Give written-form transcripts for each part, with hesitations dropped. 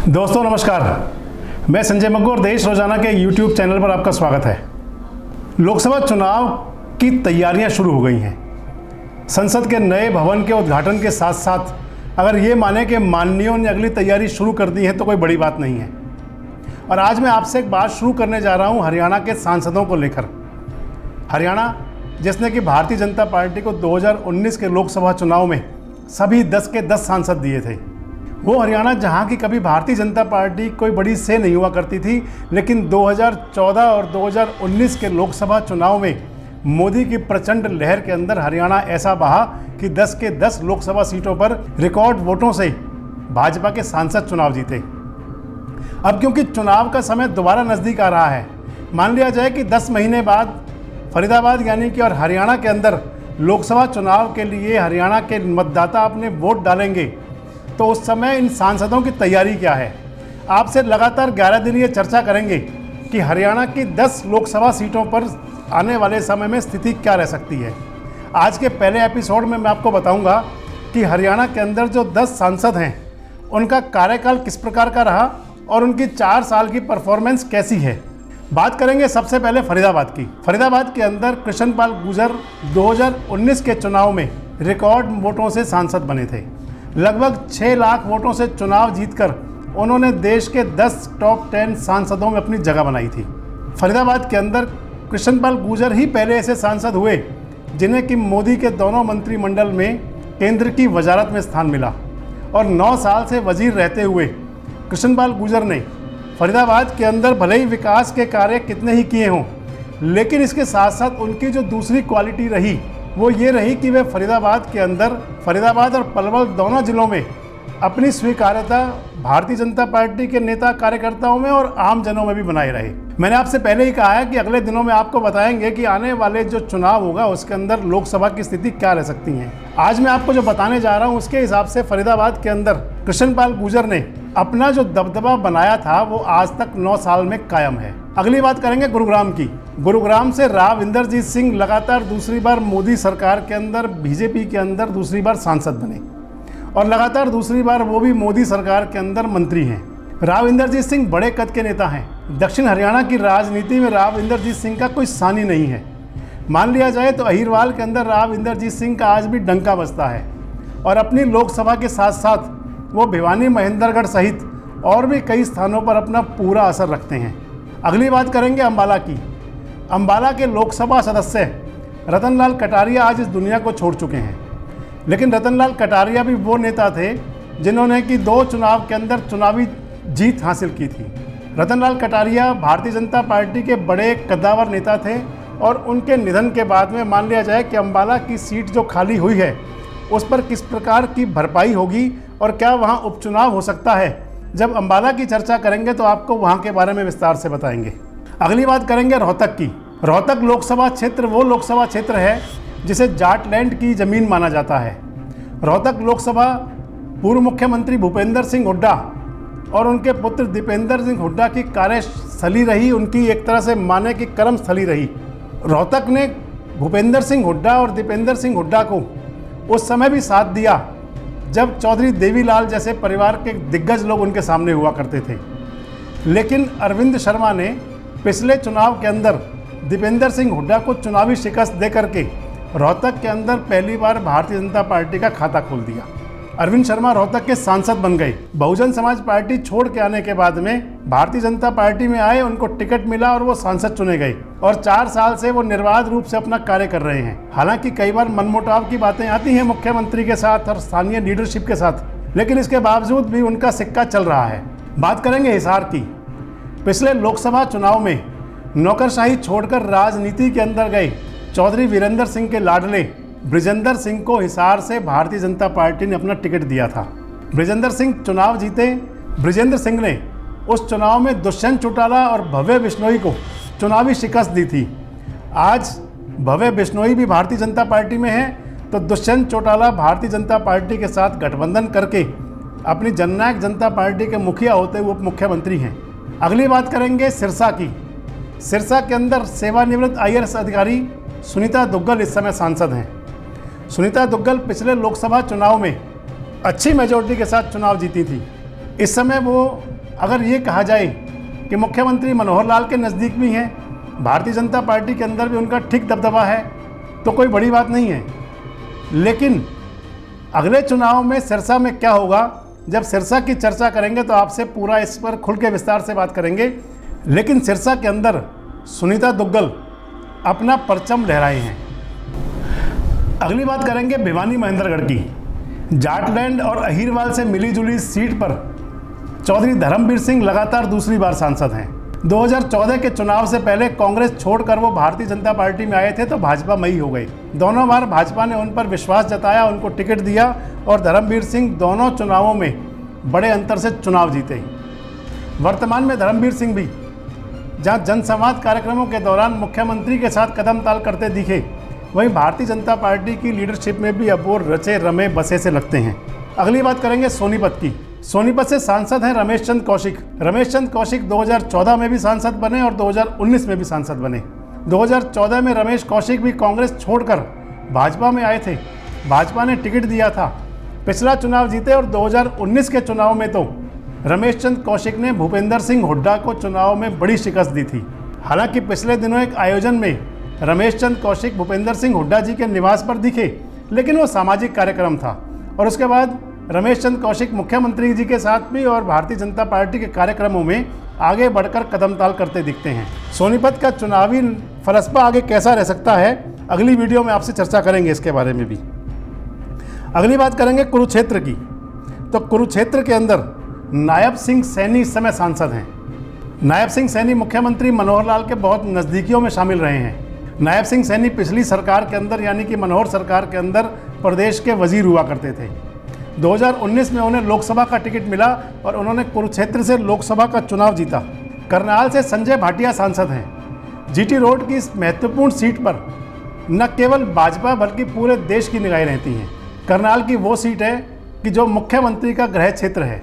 दोस्तों नमस्कार, मैं संजय मग्गू और देश रोजाना के YouTube चैनल पर आपका स्वागत है। लोकसभा चुनाव की तैयारियां शुरू हो गई हैं। संसद के नए भवन के उद्घाटन के साथ साथ अगर ये माने कि माननीयों ने अगली तैयारी शुरू कर दी है तो कोई बड़ी बात नहीं है। और आज मैं आपसे एक बात शुरू करने जा रहा हूँ हरियाणा के सांसदों को लेकर। हरियाणा जिसने कि भारतीय जनता पार्टी को 2019 के लोकसभा चुनाव में सभी 10 के 10 सांसद दिए थे। वो हरियाणा जहां की कभी भारतीय जनता पार्टी कोई बड़ी से नहीं हुआ करती थी, लेकिन 2014 और 2019 के लोकसभा चुनाव में मोदी की प्रचंड लहर के अंदर हरियाणा ऐसा बहा कि 10 के 10 लोकसभा सीटों पर रिकॉर्ड वोटों से भाजपा के सांसद चुनाव जीते। अब क्योंकि चुनाव का समय दोबारा नज़दीक आ रहा है, मान लिया जाए कि 10 महीने बाद फरीदाबाद यानी कि और हरियाणा के अंदर लोकसभा चुनाव के लिए हरियाणा के मतदाता अपने वोट डालेंगे, तो उस समय इन सांसदों की तैयारी क्या है। आपसे लगातार 11 दिन ये चर्चा करेंगे कि हरियाणा की 10 लोकसभा सीटों पर आने वाले समय में स्थिति क्या रह सकती है। आज के पहले एपिसोड में मैं आपको बताऊंगा कि हरियाणा के अंदर जो 10 सांसद हैं उनका कार्यकाल किस प्रकार का रहा और उनकी 4 साल की परफॉर्मेंस कैसी है। बात करेंगे सबसे पहले फरीदाबाद की। फरीदाबाद के अंदर कृष्णपाल गुर्जर 2019 के चुनाव में रिकॉर्ड वोटों से सांसद बने थे। लगभग 6 लाख वोटों से चुनाव जीतकर उन्होंने देश के 10 टॉप 10 सांसदों में अपनी जगह बनाई थी। फरीदाबाद के अंदर कृष्णपाल गुर्जर ही पहले ऐसे सांसद हुए जिन्हें कि मोदी के दोनों मंत्रिमंडल में केंद्र की वजारत में स्थान मिला। और 9 साल से वजीर रहते हुए कृष्णपाल गुर्जर ने फरीदाबाद के अंदर भले ही विकास के कार्य कितने ही किए हों, लेकिन इसके साथ साथ उनकी जो दूसरी क्वालिटी रही वो ये रही कि वे फरीदाबाद के अंदर, फरीदाबाद और पलवल दोनों जिलों में अपनी स्वीकार्यता भारतीय जनता पार्टी के नेता कार्यकर्ताओं में और आम जनों में भी बनाए रहे। मैंने आपसे पहले ही कहा है कि अगले दिनों में आपको बताएंगे कि आने वाले जो चुनाव होगा उसके अंदर लोकसभा की स्थिति क्या रह सकती है। आज मैं आपको जो बताने जा रहा हूँ उसके हिसाब से फरीदाबाद के अंदर कृष्णपाल गुर्जर ने अपना जो दबदबा बनाया था वो आज तक 9 साल में कायम है। अगली बात करेंगे गुरुग्राम की। गुरुग्राम से राव इंदरजीत सिंह लगातार दूसरी बार मोदी सरकार के अंदर, बीजेपी के अंदर दूसरी बार सांसद बने और लगातार दूसरी बार वो भी मोदी सरकार के अंदर मंत्री हैं। राव इंदरजीत सिंह बड़े कद के नेता हैं। दक्षिण हरियाणा की राजनीति में राव इंदरजीत सिंह का कोई सानी नहीं है। मान लिया जाए तो अहिरवाल के अंदर राव इंदरजीत सिंह का आज भी डंका बजता है और अपनी लोकसभा के साथ साथ वो भिवानी महेंद्रगढ़ सहित और भी कई स्थानों पर अपना पूरा असर रखते हैं। अगली बात करेंगे अम्बाला की। अम्बाला के लोकसभा सदस्य रतनलाल कटारिया आज इस दुनिया को छोड़ चुके हैं, लेकिन रतनलाल कटारिया भी वो नेता थे जिन्होंने कि 2 चुनाव के अंदर चुनावी जीत हासिल की थी। रतनलाल कटारिया भारतीय जनता पार्टी के बड़े कद्दावर नेता थे और उनके निधन के बाद में मान लिया जाए कि अम्बाला की सीट जो खाली हुई है उस पर किस प्रकार की भरपाई होगी और क्या वहाँ उपचुनाव हो सकता है। जब अम्बाला की चर्चा करेंगे तो आपको वहाँ के बारे में विस्तार से बताएंगे। अगली बात करेंगे रोहतक की। रोहतक लोकसभा क्षेत्र वो लोकसभा क्षेत्र है जिसे जाटलैंड की ज़मीन माना जाता है। रोहतक लोकसभा पूर्व मुख्यमंत्री भूपेंद्र सिंह हुड्डा और उनके पुत्र दीपेंद्र सिंह हुड्डा की कार्यस्थली रही, उनकी एक तरह से माने की कर्मस्थली रही। रोहतक ने भूपेंद्र सिंह हुड्डा और दीपेंद्र सिंह हुड्डा को उस समय भी साथ दिया जब चौधरी देवीलाल जैसे परिवार के दिग्गज लोग उनके सामने हुआ करते थे। लेकिन अरविंद शर्मा ने पिछले चुनाव के अंदर दीपेंद्र सिंह हुड्डा को चुनावी शिकस्त दे करके रोहतक के अंदर पहली बार भारतीय जनता पार्टी का खाता खोल दिया। अरविंद शर्मा रोहतक के सांसद बन गए। बहुजन समाज पार्टी छोड़ के आने के बाद में भारतीय जनता पार्टी में आए, उनको टिकट मिला और वो सांसद चुने गए और 4 साल से वो निर्बाध रूप से अपना कार्य कर रहे हैं। हालांकि कई बार मनमुटाव की बातें आती हैं मुख्यमंत्री के साथ और स्थानीय लीडरशिप के साथ, लेकिन इसके बावजूद भी उनका सिक्का चल रहा है। बात करेंगे हिसार की। पिछले लोकसभा चुनाव में नौकरशाही छोड़कर राजनीति के अंदर गए चौधरी वीरेंद्र सिंह के लाडले बृजेंद्र सिंह को हिसार से भारतीय जनता पार्टी ने अपना टिकट दिया था। बृजेंद्र सिंह चुनाव जीते। बृजेंद्र सिंह ने उस चुनाव में दुष्यंत चौटाला और भव्य बिश्नोई को चुनावी शिकस्त दी थी। आज भव्य बिश्नोई भी भारतीय जनता पार्टी में है तो दुष्यंत चौटाला भारतीय जनता पार्टी के साथ गठबंधन करके अपनी जननायक जनता पार्टी के मुखिया होते हुए उप मुख्यमंत्री हैं। अगली बात करेंगे सिरसा की। सिरसा के अंदर सेवानिवृत्त IAS अधिकारी सुनीता दुग्गल इस समय सांसद हैं। सुनीता दुग्गल पिछले लोकसभा चुनाव में अच्छी मेजॉरिटी के साथ चुनाव जीती थी। इस समय वो अगर ये कहा जाए कि मुख्यमंत्री मनोहर लाल के नज़दीक भी हैं, भारतीय जनता पार्टी के अंदर भी उनका ठीक दबदबा है, तो कोई बड़ी बात नहीं है। लेकिन अगले चुनाव में सिरसा में क्या होगा, जब सिरसा की चर्चा करेंगे तो आपसे पूरा इस पर खुल के विस्तार से बात करेंगे। लेकिन सिरसा के अंदर सुनीता दुग्गल अपना परचम लहराए हैं। अगली बात करेंगे भिवानी महेंद्रगढ़ की। जाटलैंड और अहीरवाल से मिली जुली सीट पर चौधरी धर्मवीर सिंह लगातार दूसरी बार सांसद हैं। 2014 के चुनाव से पहले कांग्रेस छोड़कर वो भारतीय जनता पार्टी में आए थे तो भाजपा मई हो गई। दोनों बार भाजपा ने उन पर विश्वास जताया, उनको टिकट दिया और धर्मवीर सिंह दोनों चुनावों में बड़े अंतर से चुनाव जीते। वर्तमान में धर्मवीर सिंह भी जहां जनसंवाद कार्यक्रमों के दौरान मुख्यमंत्री के साथ कदम ताल करते दिखे, वहीं भारतीय जनता पार्टी की लीडरशिप में भी अब वो रचे रमे बसे से लगते हैं। अगली बात करेंगे सोनीपत की। सोनीपत से सांसद हैं रमेश चंद कौशिक। रमेश चंद कौशिक 2014 में भी सांसद बने और 2019 में भी सांसद बने। 2014 में रमेश कौशिक भी कांग्रेस छोड़कर भाजपा में आए थे, भाजपा ने टिकट दिया था, पिछला चुनाव जीते और 2019 के चुनाव में तो रमेश चंद कौशिक ने भूपेंद्र सिंह हुड्डा को चुनाव में बड़ी शिकस्त दी थी। हालांकि पिछले दिनों एक आयोजन में रमेश चंद कौशिक भूपेंद्र सिंह हुड्डा जी के निवास पर दिखे, लेकिन वो सामाजिक कार्यक्रम था और उसके बाद रमेश चंद कौशिक मुख्यमंत्री जी के साथ भी और भारतीय जनता पार्टी के कार्यक्रमों में आगे बढ़कर कदमताल करते दिखते हैं। सोनीपत का चुनावी फलसफा आगे कैसा रह सकता है, अगली वीडियो में आपसे चर्चा करेंगे इसके बारे में भी। अगली बात करेंगे कुरुक्षेत्र की। तो कुरुक्षेत्र के अंदर नायब सिंह सैनी इस समय सांसद हैं। नायब सिंह सैनी मुख्यमंत्री मनोहर लाल के बहुत नज़दीकियों में शामिल रहे हैं। नायब सिंह सैनी पिछली सरकार के अंदर यानी कि मनोहर सरकार के अंदर प्रदेश के वजीर हुआ करते थे। 2019 में उन्हें लोकसभा का टिकट मिला और उन्होंने कुरुक्षेत्र से लोकसभा का चुनाव जीता। करनाल से संजय भाटिया सांसद हैं। जीटी रोड की इस महत्वपूर्ण सीट पर न केवल भाजपा बल्कि पूरे देश की निगाहें रहती हैं। करनाल की वो सीट है कि जो मुख्यमंत्री का गृह क्षेत्र है।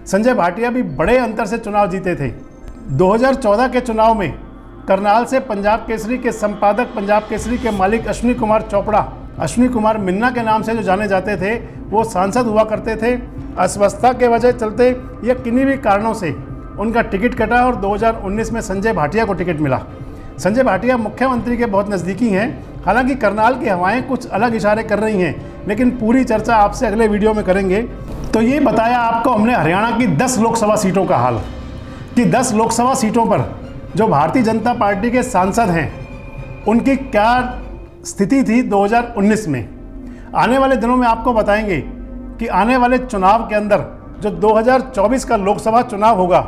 संजय भाटिया भी बड़े अंतर से चुनाव जीते थे। 2014 के चुनाव में करनाल से पंजाब केसरी के संपादक, पंजाब केसरी के मालिक अश्विनी कुमार चोपड़ा, अश्विनी कुमार मिन्ना के नाम से जो जाने जाते थे, वो सांसद हुआ करते थे। अस्वस्थता के वजह चलते या किन्हीं भी कारणों से उनका टिकट कटा और 2019 में संजय भाटिया को टिकट मिला। संजय भाटिया मुख्यमंत्री के बहुत नज़दीकी हैं। हालांकि करनाल की हवाएं कुछ अलग इशारे कर रही हैं, लेकिन पूरी चर्चा आपसे अगले वीडियो में करेंगे। तो ये बताया आपको हमने हरियाणा की 10 लोकसभा सीटों का हाल, कि 10 लोकसभा सीटों पर जो भारतीय जनता पार्टी के सांसद हैं उनकी क्या स्थिति थी 2019 में। आने वाले दिनों में आपको बताएंगे कि आने वाले चुनाव के अंदर जो 2024 का लोकसभा चुनाव होगा,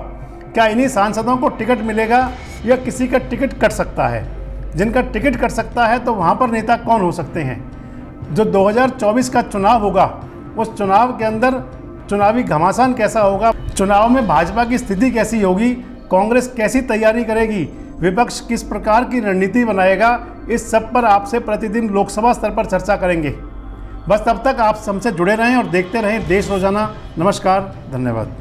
क्या इन्हीं सांसदों को टिकट मिलेगा या किसी का टिकट कट सकता है। जिनका टिकट कट सकता है तो वहाँ पर नेता कौन हो सकते हैं। जो 2024 का चुनाव होगा उस चुनाव के अंदर चुनावी घमासान कैसा होगा, चुनाव में भाजपा की स्थिति कैसी होगी, कांग्रेस कैसी तैयारी करेगी, विपक्ष किस प्रकार की रणनीति बनाएगा, इस सब पर आपसे प्रतिदिन लोकसभा स्तर पर चर्चा करेंगे। बस तब तक आप हमसे जुड़े रहें और देखते रहें देश रोजाना। नमस्कार, धन्यवाद।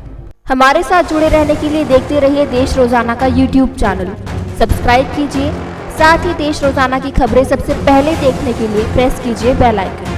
हमारे साथ जुड़े रहने के लिए देखते रहिए देश रोजाना का यूट्यूब चैनल सब्सक्राइब कीजिए। साथ ही देश रोजाना की खबरें सबसे पहले देखने के लिए प्रेस कीजिए बेल आइकन।